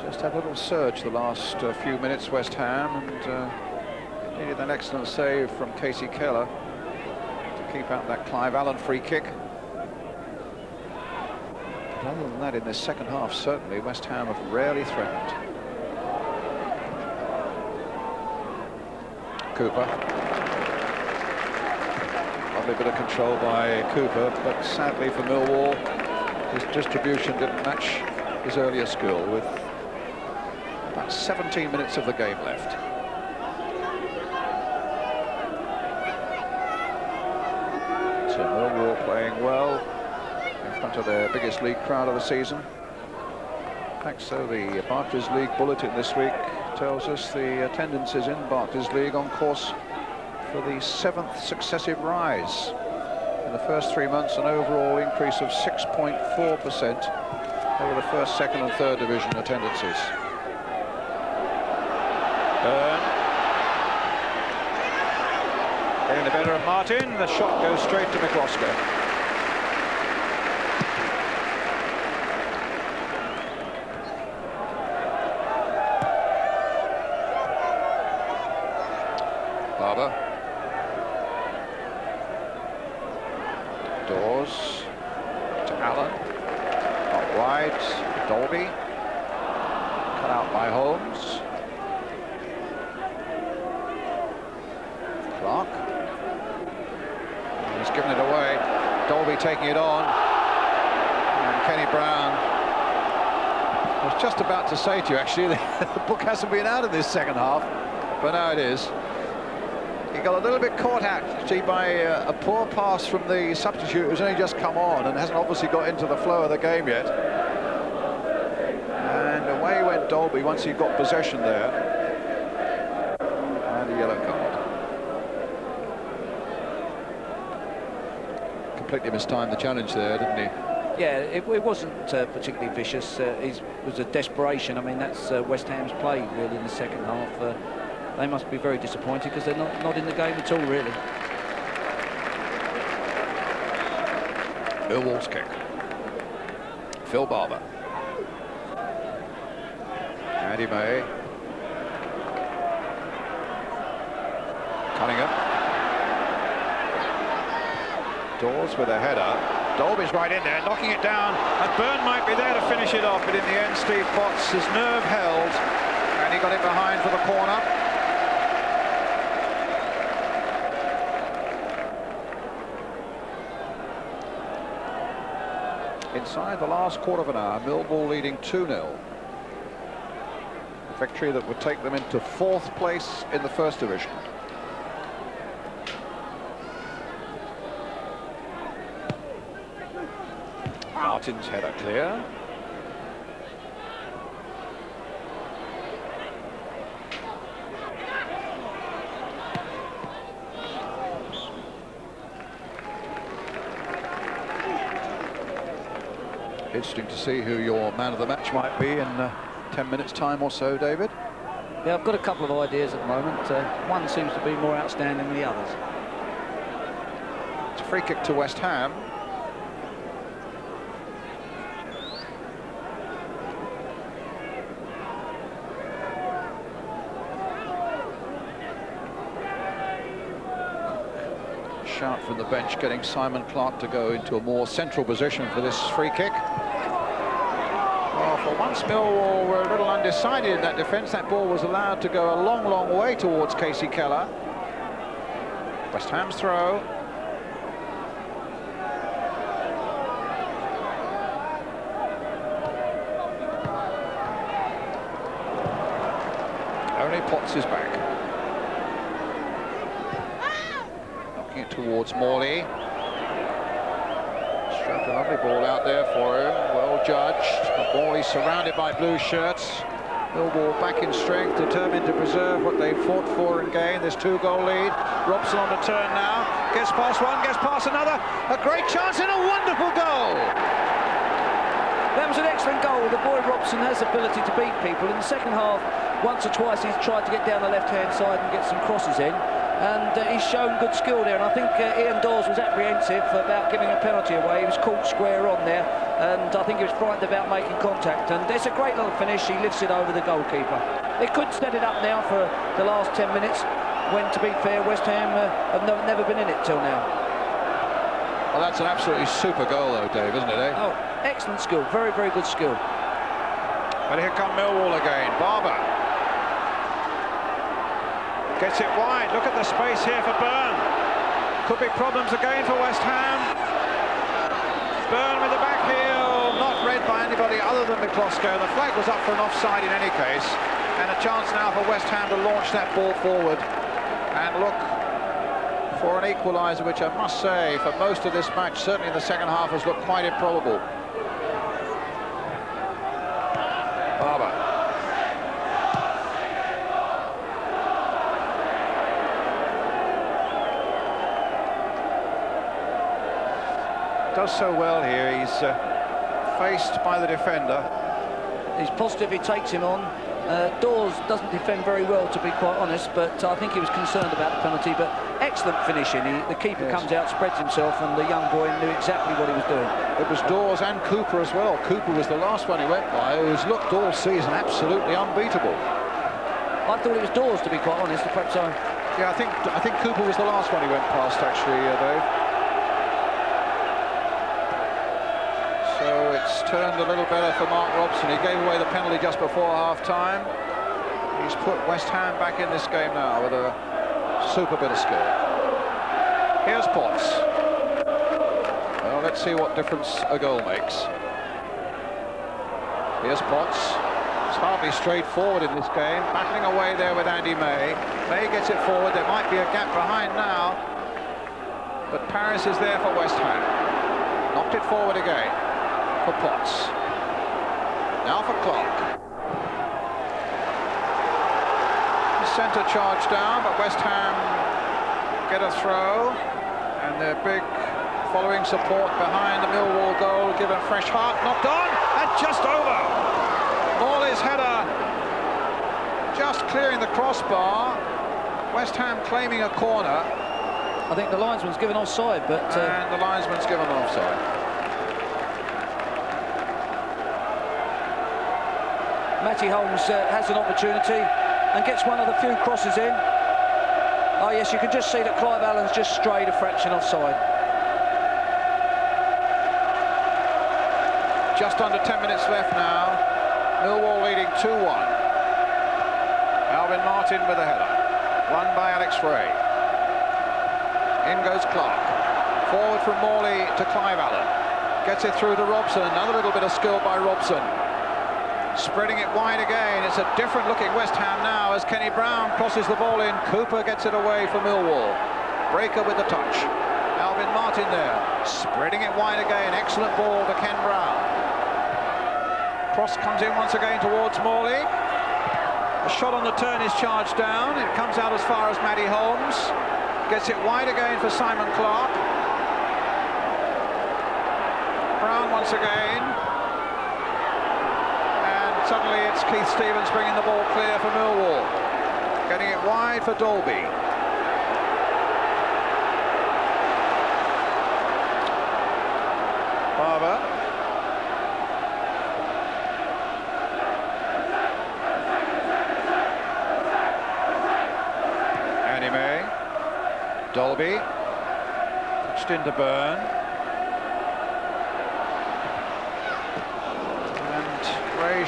Just had a little surge the last few minutes, West Ham, and needed an excellent save from Casey Keller to keep out that Clive Allen free kick. But other than that, in this second half, certainly West Ham have rarely threatened. Cooper. Lovely bit of control by Cooper, but sadly for Millwall, his distribution didn't match his earlier skill, with about 17 minutes of the game left. So Millwall playing well in front of their biggest league crowd of the season. In fact, so the Barclays League bulletin this week tells us the attendances in Barclays League on course for the 7th successive rise. In the first 3 months, an overall increase of 6.4% over the first, second and third division attendances. Byrne. Getting the better of Martin. The shot goes straight to McCloskey. Barber. Dawes to Allen. Out wide. Dolby. Cut out by Holmes. Clark. He's given it away. Dolby taking it on. And Kenny Brown. I was just about to say to you, actually, the book hasn't been out in this second half, but now it is. He got a little bit caught out, actually, by a poor pass from the substitute who's only just come on and hasn't obviously got into the flow of the game yet. And away went Dolby once he got possession there. And a yellow card. Completely mistimed the challenge there, didn't he? Yeah, it wasn't particularly vicious. It was a desperation. I mean, that's West Ham's play, really, in the second half. They must be very disappointed because they're not in the game at all, really. Millwall's kick. Phil Barber. Andy May. Cunningham. Dawes with a header. Dolby's right in there, knocking it down, and Byrne might be there to finish it off, but in the end, Steve Potts, his nerve held, and he got it behind for the corner. Inside the last quarter of an hour, Millwall leading 2-0. A victory that would take them into 4th place in the First Division. Martin's header clear. Interesting to see who your man of the match might be in 10 minutes time or so, David. Yeah, I've got a couple of ideas at the moment. One seems to be more outstanding than the others. It's a free kick to West Ham. Shout from the bench, getting Simon Clark to go into a more central position for this free kick. Well, for once Millwall were a little undecided in that defence. That ball was allowed to go a long, long way towards Casey Keller. West Ham's throw. Only Potts is back. It towards Morley. Struck a lovely ball out there for him, well judged. But Morley surrounded by blue shirts. Millwall back in strength, determined to preserve what they fought for and gain this 2-goal lead. Robson on the turn now, gets past one, gets past another. A great chance and a wonderful goal. That was an excellent goal. The boy Robson has the ability to beat people. In the second half, once or twice he's tried to get down the left-hand side and get some crosses in. and he's shown good skill there. And I think Ian Dawes was apprehensive about giving a penalty away. He was caught square on there, and I think he was frightened about making contact. And it's a great little finish. He lifts it over the goalkeeper. They could set it up now for the last 10 minutes, when, to be fair, West Ham have never been in it till now. Well, that's an absolutely super goal, though, Dave, isn't it, eh? Oh, excellent skill. Very, very good skill. But here come Millwall again. Barber gets it wide. Look at the space here for Byrne. Could be problems again for West Ham. Byrne with the back heel, not read by anybody other than McCloskey. The flag was up for an offside in any case, and a chance now for West Ham to launch that ball forward and look for an equaliser, which I must say, for most of this match, certainly in the second half, has looked quite improbable. Barber. Does so well here. He's faced by the defender. He's positive he takes him on. Dawes doesn't defend very well, to be quite honest, but I think he was concerned about the penalty. But excellent finishing. The keeper comes out, spreads himself, and the young boy knew exactly what he was doing. It was Dawes and Cooper as well. Cooper was the last one he went by, who's looked all season absolutely unbeatable. I thought it was Dawes, to be quite honest. Perhaps Yeah, I think Cooper was the last one he went past, actually, Dave. So it's turned a little better for Mark Robson. He gave away the penalty just before half-time. He's put West Ham back in this game now with a super bit of skill. Here's Potts. Well, let's see what difference a goal makes. Here's Potts. It's hardly straightforward in this game. Battling away there with Andy May. May gets it forward. There might be a gap behind now. But Paris is there for West Ham. Knocked it forward again for Potts. Now for Clark. Centre charge down, but West Ham get a throw, and their big following support behind the Millwall goal give a fresh heart. Knocked on and just over. Morley's header just clearing the crossbar. West Ham claiming a corner. I think the linesman's given offside, but and the linesman's given offside. Matty Holmes has an opportunity and gets one of the few crosses in. Oh yes, you can just see that Clive Allen's just strayed a fraction offside. Just under 10 minutes left now. Millwall leading 2-1. Alvin Martin with a header. Won by Alex Ray. In goes Clark. Forward from Morley to Clive Allen. Gets it through to Robson. Another little bit of skill by Robson. Spreading it wide again. It's a different looking West Ham now as Kenny Brown crosses the ball in. Cooper gets it away for Millwall. Breaker with the touch. Alvin Martin there. Spreading it wide again. Excellent ball to Ken Brown. Cross comes in once again towards Morley. A shot on the turn is charged down. It comes out as far as Matty Holmes. Gets it wide again for Simon Clark. Brown once again. Suddenly it's Keith Stevens bringing the ball clear for Millwall. Getting it wide for Dolby. Barber. Andy May. Dolby. Touched into Byrne.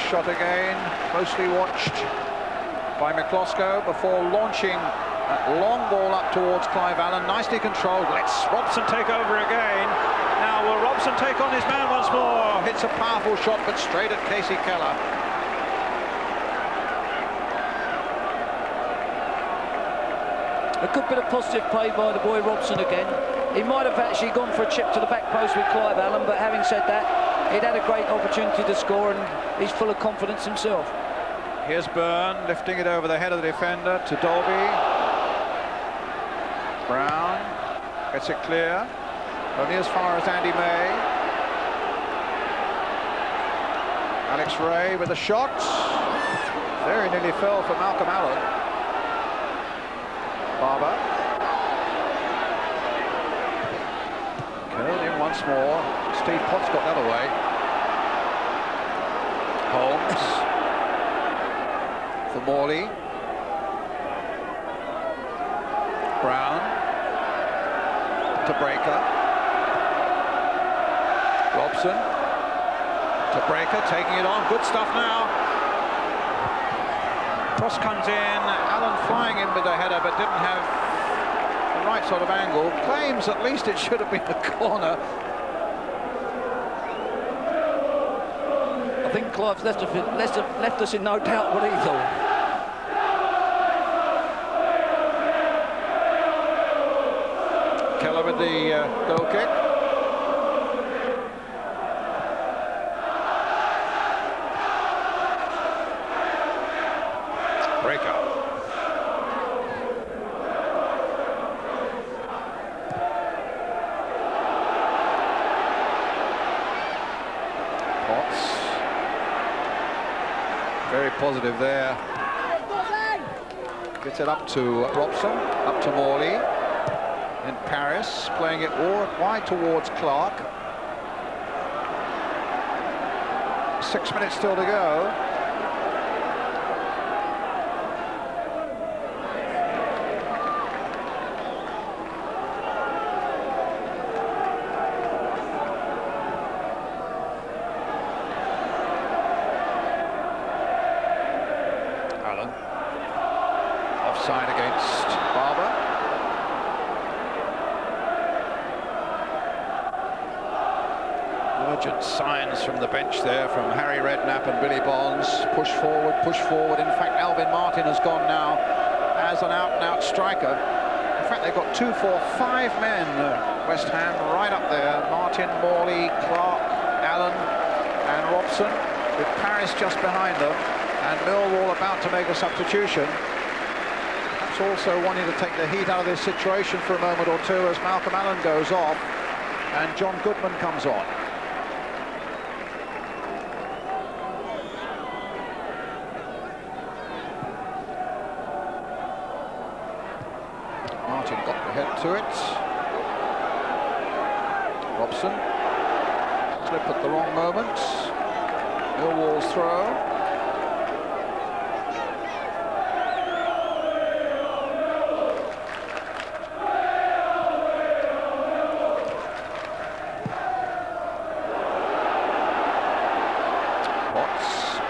Shot again, closely watched by McCloskey before launching that long ball up towards Clive Allen. Nicely controlled. Let's Robson take over again. Now will Robson take on his man once more? Hits a powerful shot, but straight at Casey Keller. A good bit of positive play by the boy Robson again. He might have actually gone for a chip to the back post with Clive Allen, but having said that, he'd had a great opportunity to score, and he's full of confidence himself. Here's Byrne lifting it over the head of the defender to Dolby. Brown gets it clear, only as far as Andy May. Alex Ray with a shot. Very nearly fell for Malcolm Allen. Barber. Curled in once more. Steve Potts got the other way. Holmes. For Morley. Brown. To Breaker. Robson. To Breaker, taking it on. Good stuff now. Cross comes in. Allen flying in with the header, but didn't have the right sort of angle. Claims at least it should have been a corner. I think Clive's left us in no doubt what he thought. Keller with the goal kick. Breaker. Potts. Very positive there. Gets it up to Robson, up to Morley. And Paris playing it wide towards Clark. 6 minutes still to go. Allen. Offside against Barber. Urgent signs from the bench there from Harry Redknapp and Billy Bonds. Push forward, push forward. In fact, Alvin Martin has gone now as an out-and-out striker. In fact, they've got 2, 4, 5 men, West Ham, right up there. Martin, Morley, Clark, Allen and Robson, with Paris just behind them. And Millwall about to make a substitution. Perhaps also wanting to take the heat out of this situation for a moment or two as Malcolm Allen goes off and John Goodman comes on. Martin got the head to it. Robson. Slip at the wrong moment. Millwall's throw.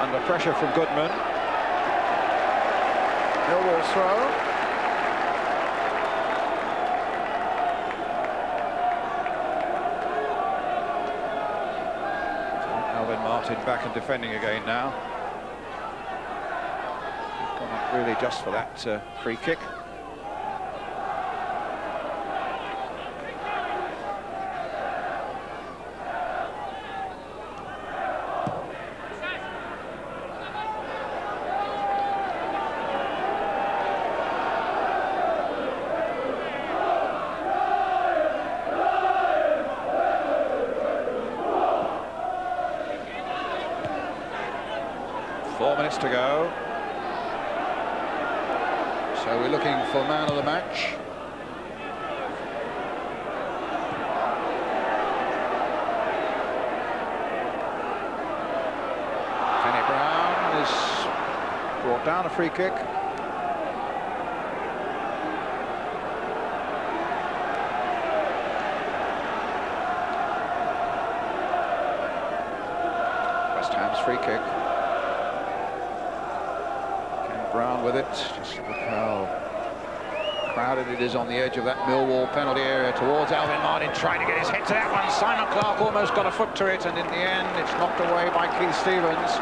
Under pressure from Goodman. Millwall's throw. Alvin Martin back and defending again now. Gone up really just for that free kick. Four minutes to go. So we're looking for man of the match. Kenny Brown is brought down a free kick. West Ham's free kick. Brown with it. Just look how crowded it is on the edge of that Millwall penalty area towards Alvin Martin, trying to get his head to that one. Simon Clark almost got a foot to it, and in the end it's knocked away by Keith Stevens.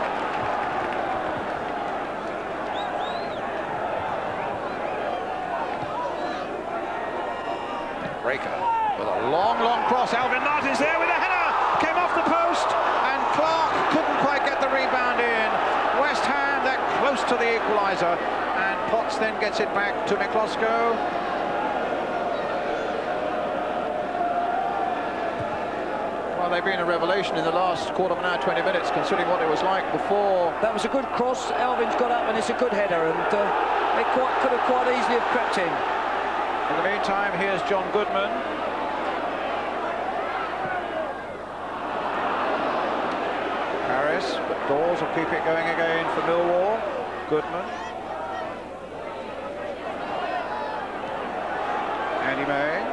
Breaker with a long cross. Alvin Martin's there with a header. Came off the post, and Clark couldn't quite get the rebound in. West Ham, that close to the equaliser, and Potts then gets it back to Miklosko. Well, they've been a revelation in the last quarter of an hour, 20 minutes, considering what it was like before. That was a good cross. Alvin's got up, and it's a good header, and they could have quite easily have crept in. In the meantime, here's John Goodman. Dawes will keep it going again for Millwall. Goodman. Andy May.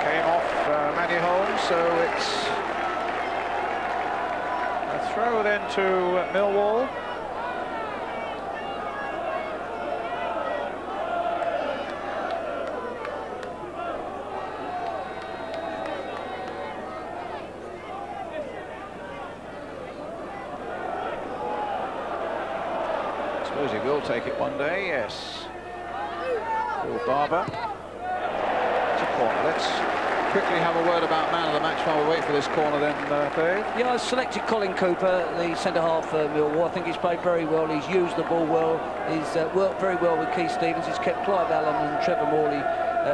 Came off Matty Holmes, so it's a throw then to Millwall. I suppose he will take it one day, yes. Phil Barber. It's a corner. Let's quickly have a word about man of the match while we wait for this corner then, Dave. Yeah, I selected Colin Cooper, the centre-half for Millwall. I think he's played very well. He's used the ball well. He's worked very well with Keith Stevens. He's kept Clive Allen and Trevor Morley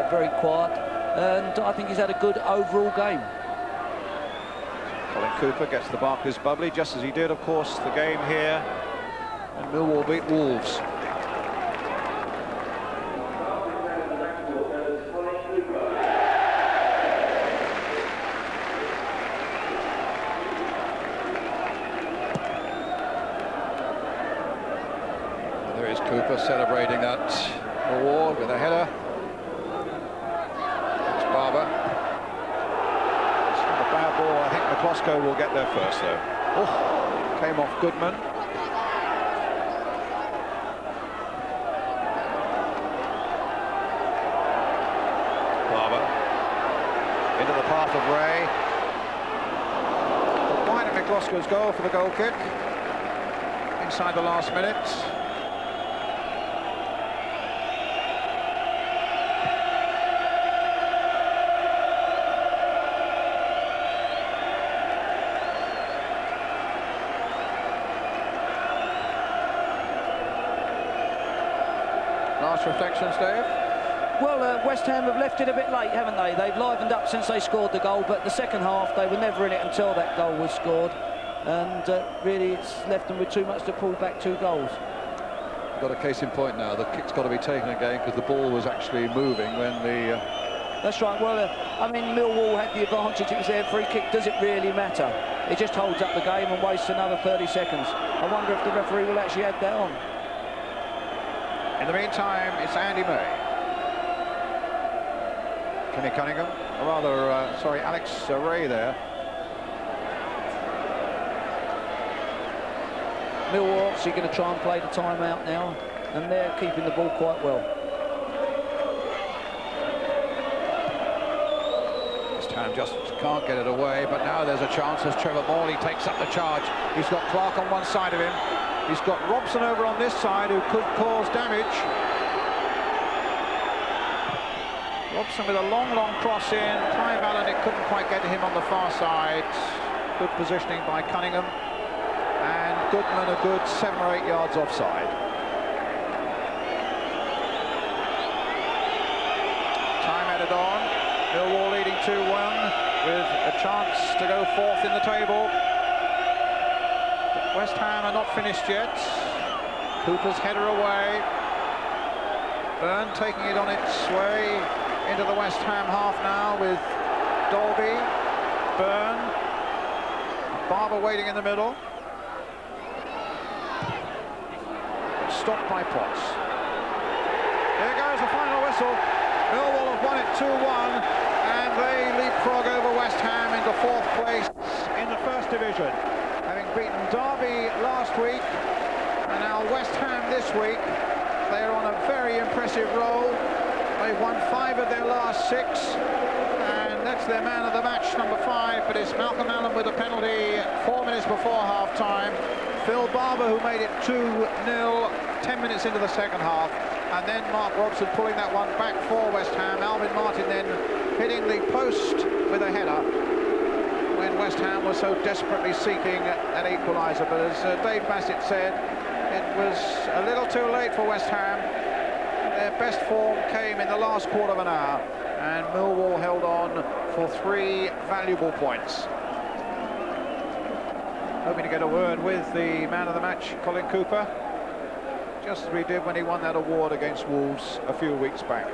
very quiet. And I think he's had a good overall game. Colin Cooper gets the Barclays bubbly, just as he did, of course, the game here. And Millwall beat Wolves. There is Cooper celebrating that award with a header. It's Barber. It's not a bad ball. I think McCloskey will get there first, though. Oh, came off Goodman. Into the path of Ray. Wide of McCloskey's goal for the goal kick. Inside the last minute. Last reflections, Dave? Well, West Ham have left it a bit late, haven't they? They've livened up since they scored the goal, but the second half, they were never in it until that goal was scored. And really, it's left them with too much to pull back 2 goals. Got a case in point now. The kick's got to be taken again because the ball was actually moving when the... That's right. Well, I mean, Millwall had the advantage. It was their free kick. Does it really matter? It just holds up the game and wastes another 30 seconds. I wonder if the referee will actually add that on. In the meantime, it's Andy May. Kenny Cunningham, or rather, sorry, Alex Ray there. Millwall obviously going to try and play the timeout now, and they're keeping the ball quite well. This time just can't get it away, but now there's a chance as Trevor Morley takes up the charge. He's got Clark on one side of him. He's got Robson over on this side, who could cause damage. Robson with a long cross in. Clive Allen, it couldn't quite get to him on the far side. Good positioning by Cunningham. And Goodman a good 7 or 8 yards offside. Time added on. Millwall leading 2-1 with a chance to go 4th in the table. But West Ham are not finished yet. Cooper's header away. Byrne taking it on its way into the West Ham half now with Dolby, Byrne, Barber waiting in the middle. Stopped by Potts. Here goes the final whistle. Millwall have won it 2-1 and they leapfrog over West Ham into 4th place in the 1st Division. Having beaten Derby last week and now West Ham this week. They're on a very impressive roll. They've won 5 of their last 6, and that's their man of the match, number 5, but it's Malcolm Allen with a penalty 4 minutes before half-time. Phil Barber, who made it 2-0 10 minutes into the second half, and then Mark Robson pulling that one back for West Ham. Alvin Martin then hitting the post with a header when West Ham was so desperately seeking an equaliser. But as Dave Bassett said, it was a little too late for West Ham. Their best form came in the last quarter of an hour, and Millwall held on for 3 valuable points. Hoping to get a word with the man of the match, Colin Cooper, just as we did when he won that award against Wolves a few weeks back.